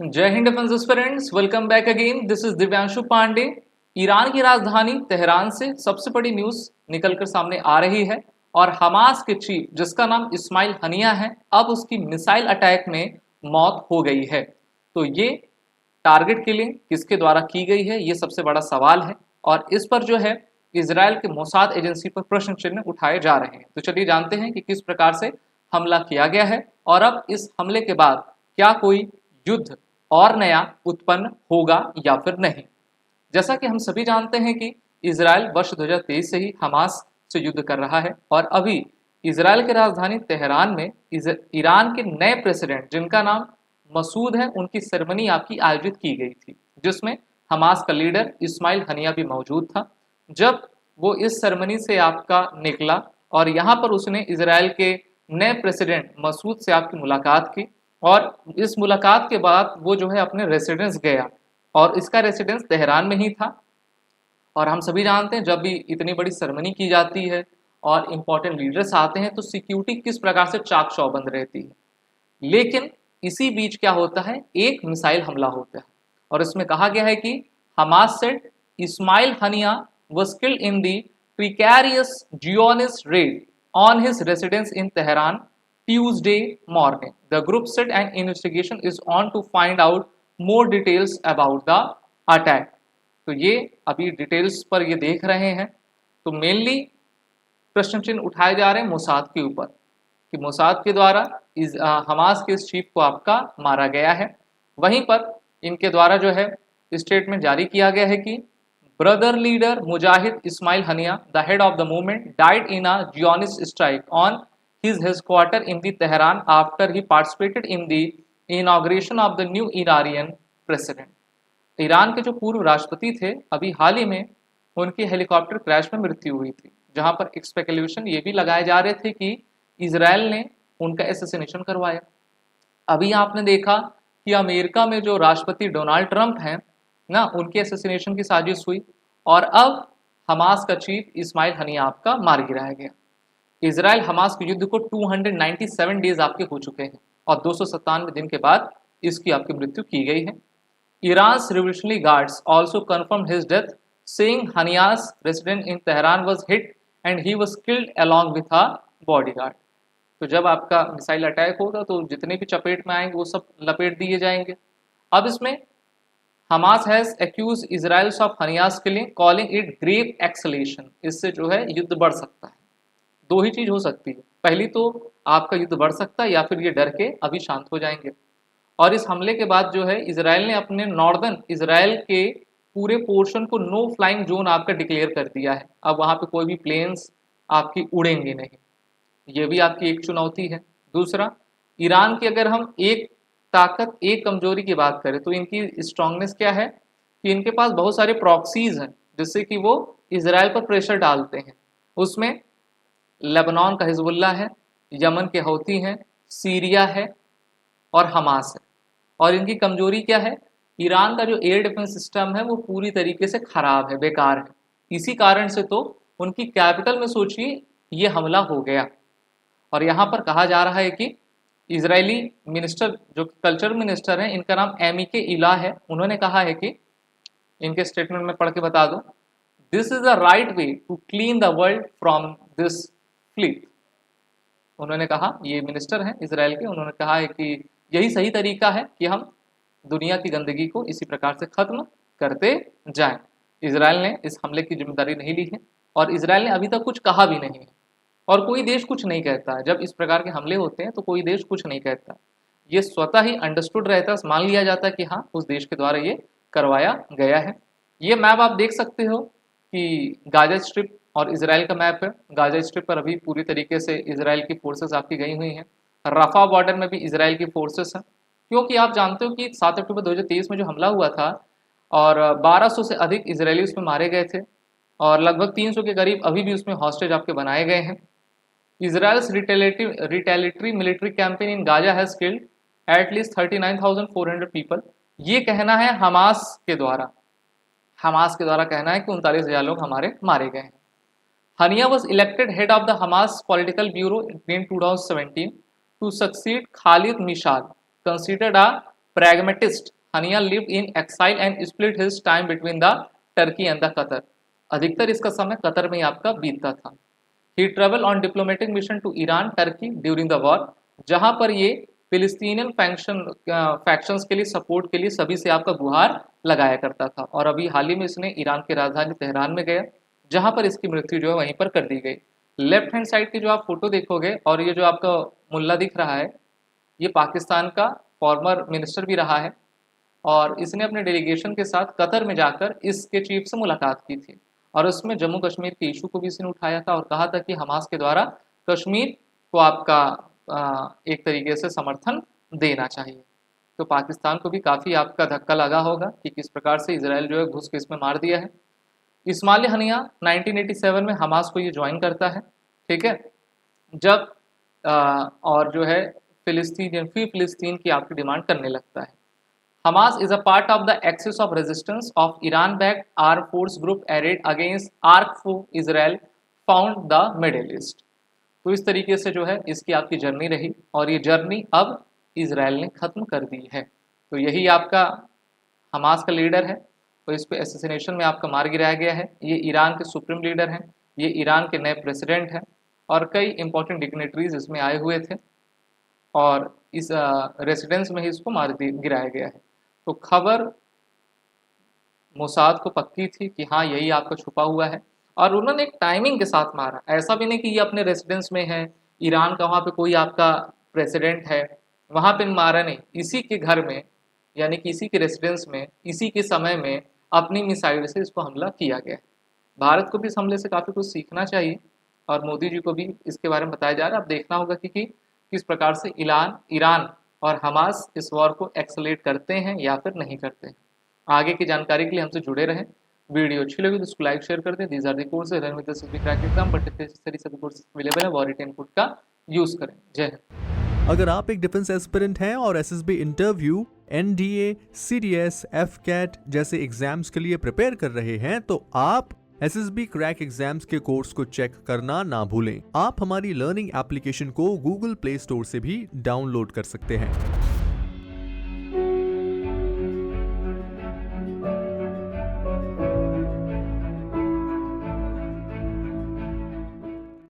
जय हिंद defence friends, welcome back again. This is Divyanshu Pandey. Iran की राजधानी तेहरान से सबसे बड़ी न्यूज निकलकर सामने आ रही है और हमास के चीफ जिसका नाम इस्माइल हनिया है, अब उसकी मिसाइल अटैक में मौत हो गई है। तो ये टारगेट किलिंग किसके द्वारा की गई है, ये सबसे बड़ा सवाल है और इस पर जो है इसराइल के मोसाद एजेंसी पर प्रश्न चिन्ह उठाए जा रहे हैं। तो चलिए जानते हैं कि किस प्रकार से हमला किया गया है और अब इस हमले के बाद क्या कोई युद्ध और नया उत्पन्न होगा या फिर नहीं। जैसा कि हम सभी जानते हैं कि इसराइल वर्ष 2023 से ही हमास से युद्ध कर रहा है और अभी इसराइल की राजधानी तेहरान में ईरान के नए प्रेसिडेंट जिनका नाम मसूद है, उनकी सेरेमनी आपकी आयोजित की गई थी, जिसमें हमास का लीडर इस्माइल हनिया भी मौजूद था। जब वो इस सेरेमनी से आपका निकला और यहाँ पर उसने इसराइल के नए प्रेसिडेंट मसूद से आपकी मुलाकात की और इस मुलाकात के बाद वो जो है अपने रेसिडेंस गया और इसका रेसिडेंस तेहरान में ही था। और हम सभी जानते हैं जब भी इतनी बड़ी सेरेमनी की जाती है और इम्पोर्टेंट लीडर्स आते हैं तो सिक्योरिटी किस प्रकार से चाक चौबंद रहती है। लेकिन इसी बीच क्या होता है, एक मिसाइल हमला होता है और इसमें कहा गया है कि Hamas said Ismail Haniyeh was killed in the precarious Zionist raid on his residence in Tehran Tuesday morning. The group said an investigation is on to find out more details about the attack. तो ये अभी details पर ये देख रहे हैं। तो mainly प्रश्न चिन्ह उठाए जा रहे हैं मोसाद के ऊपर कि मोसाद के द्वारा हमास के इस चीफ को आपका मारा गया है। वहीं पर इनके द्वारा जो है स्टेटमेंट जारी किया गया है कि brother leader Mujahid Ismail Haniyeh, the head of the movement, died in a Zionist strike on his headquarters in the Tehran after he participated in the inauguration of the new Iranian president. Iran के जो पूर्व राष्ट्रपति थे, अभी हाल ही में उनकी helicopter crash में मृत्यु हुई थी, जहां पर स्पेकुलेशन ये भी लगाए जा रहे थे कि इसराइल ने उनका एसेसिनेशन करवाया। अभी आपने देखा कि अमेरिका में जो राष्ट्रपति डोनाल्ड ट्रंप हैं ना, उनके एसेसिनेशन की साजिश हुई और अब हमास का चीफ इस्माइल हनिया आपका मार गिराया गया। इसराइल हमास के युद्ध को 297 डेज आपके हो चुके हैं और 297 दिन के बाद इसकी आपकी मृत्यु की गई है। Iran's Revolutionary Guards also confirmed his death, saying Haniya's residence in Tehran was hit and he was killed along with a bodyguard. तो जब आपका मिसाइल अटैक होगा तो जितने भी चपेट में आएंगे वो सब लपेट दिए जाएंगे। अब इसमें Hamas has accused Israel of Haniyeh's killing, calling it grave escalation. इससे जो है युद्ध बढ़ सकता है। दो ही चीज हो सकती है, पहली तो आपका युद्ध बढ़ सकता है या फिर ये डर के अभी शांत हो जाएंगे। और इस हमले के बाद जो है इसराइल ने अपने नॉर्दर्न इसराइल के पूरे पोर्शन को नो फ्लाइंग जोन आपका डिक्लेयर कर दिया है। अब वहां पे कोई भी प्लेन्स आपकी उड़ेंगे नहीं, ये भी आपकी एक चुनौती है। दूसरा, ईरान की अगर हम एक ताकत एक कमजोरी की बात करें तो इनकी स्ट्रांगनेस क्या है कि इनके पास बहुत सारे प्रॉक्सीज हैं जिससे कि वो इसराइल पर प्रेशर डालते हैं। उसमें लेबनान का हिजबुल्ला है, यमन के हौती हैं, सीरिया है और हमास है। और इनकी कमजोरी क्या है, ईरान का जो एयर डिफेंस सिस्टम है वो पूरी तरीके से खराब है, बेकार है। इसी कारण से तो उनकी कैपिटल में सोचिए ये हमला हो गया। और यहाँ पर कहा जा रहा है कि इजरायली मिनिस्टर जो कल्चर मिनिस्टर हैं, इनका नाम एमिके इला है, उन्होंने कहा है कि इनके स्टेटमेंट में पढ़ के बता दो, this is the right way to clean the world from this fleet. उन्होंने कहा, ये मिनिस्टर हैं इसराइल के, उन्होंने कहा है कि यही सही तरीका है कि हम दुनिया की गंदगी को इसी प्रकार से खत्म करते जाएं। इसराइल ने इस हमले की जिम्मेदारी नहीं ली है और इसराइल ने अभी तक कुछ कहा भी नहीं है और कोई देश कुछ नहीं कहता है। जब इस प्रकार के हमले होते हैं तो कोई देश कुछ नहीं कहता, ये स्वतः ही अंडरस्टूड रहता है, मान लिया जाता है कि हाँ उस देश के द्वारा ये करवाया गया है। ये मैप आप देख सकते हो कि गाजा स्ट्रिप और इसराइल का मैप है। गाजा स्ट्रिप पर अभी पूरी तरीके से इसराइल की फोर्सेस आपकी गई हुई हैं। रफा बॉर्डर में भी इसराइल की फोर्सेस हैं, क्योंकि आप जानते हो कि 7 अक्टूबर 2023 में जो हमला हुआ था और 1200 से अधिक इसराइली उसमें मारे गए थे और लगभग 300 के करीब अभी भी उसमें हॉस्टेज आपके बनाए गए हैं। Israel's retaliatory military campaign in Gaza has killed at least 39,400 people. ये कहना है हमास के द्वारा, हमास के द्वारा कहना है कि 39,000 लोग हमारे मारे गए हैं। Haniyeh was elected head of the Hamas political bureau in 2017 to succeed Khalid Mishal, considered a pragmatist, Hania lived in exile and split his time between the Turkey and the Qatar. अधिकतर इसका समय Qatar में ही आपका बीतता था. He traveled on diplomatic mission to Iran, Turkey during the war, जहां पर ये फिलिस्तीनियन फैक्शंस के लिए सपोर्ट के लिए सभी से आपका गुहार लगाया करता था. और अभी हाल ही में इसने ईरान की राजधानी तेहरान में गया, जहां पर इसकी मृत्यु जो है वहीं पर कर दी गई. लेफ्ट हैंड साइड की जो आप फोटो देखोगे, और ये जो आपका मुल्ला दिख रहा है, ये पाकिस्तान का फॉर्मर मिनिस्टर भी रहा है, और इसने अपने डेलीगेशन के साथ कतर में जाकर इसके चीफ से मुलाकात की थी, और उसमें जम्मू कश्मीर के इशू को भी इसने उठाया था और कहा था कि हमास के द्वारा कश्मीर को आपका एक तरीके से समर्थन देना चाहिए. तो पाकिस्तान को भी काफ़ी आपका धक्का लगा होगा कि किस प्रकार से इजराइल जो है घुस के इसमें मार दिया है. इस्माइल हनिया 1987 में हमास को ये ज्वाइन करता है, ठीक है, जब और जो है फिलिस्तीन की आपकी डिमांड करने लगता है. Hamas is a part of the axis of resistance of Iran backed arm force group arrayed against arch foe Israel found the Middle East. तो इस तरीके से जो है इसकी आपकी जर्नी रही, और ये जर्नी अब इजराइल ने ख़त्म कर दी है. तो यही आपका हमास का लीडर है, तो इस पे एसेसिनेशन में आपका मार गिराया गया है. ये ईरान के सुप्रीम लीडर हैं, ये ईरान के नए प्रेसिडेंट हैं, और कई इंपॉर्टेंट डिग्नेटरीज इसमें आए हुए थे, और इस रेसिडेंस में ही इसको मार गिराया गया है. तो खबर मोसाद को पक्की थी कि हाँ यही आपका छुपा हुआ है, और उन्होंने एक टाइमिंग के साथ मारा. ऐसा भी नहीं कि ये अपने रेसिडेंस में है, ईरान का वहाँ पे कोई आपका प्रेसिडेंट है वहाँ पे मारा, नहीं, इसी के घर में, यानी कि इसी के रेसिडेंस में, इसी के समय में अपनी मिसाइल से इसको हमला किया गया. भारत को भी इस हमले से काफ़ी कुछ सीखना चाहिए, और मोदी जी को भी इसके बारे में बताया जा रहा है. अब देखना होगा कि किस प्रकार से ईरान और हमास इस वॉर को एक्सेलेरेट करते हैं या फिर नहीं करते हैं. आगे की जानकारी के लिए हमसे जुड़े रहें. वीडियो अच्छी लगी तो उसको लाइक शेयर कर दें. These are the courses run with SSB crack exam, but सभी कोर्सेज अवेलेबल है, वॉरिट इनपुट का यूज़ करें. जय हिंद. अगर आप एक डिफेंस एस्पिरेंट हैं और SSB interview, NDA, CDS, AFCAT जैसे एग्जाम्स के लिए प्रिपेयर कर रहे हैं, तो आप एसएसबी क्रैक एग्जाम्स के कोर्स को चेक करना ना भूलें. आप हमारी लर्निंग एप्लीकेशन को गूगल प्ले स्टोर से भी डाउनलोड कर सकते हैं.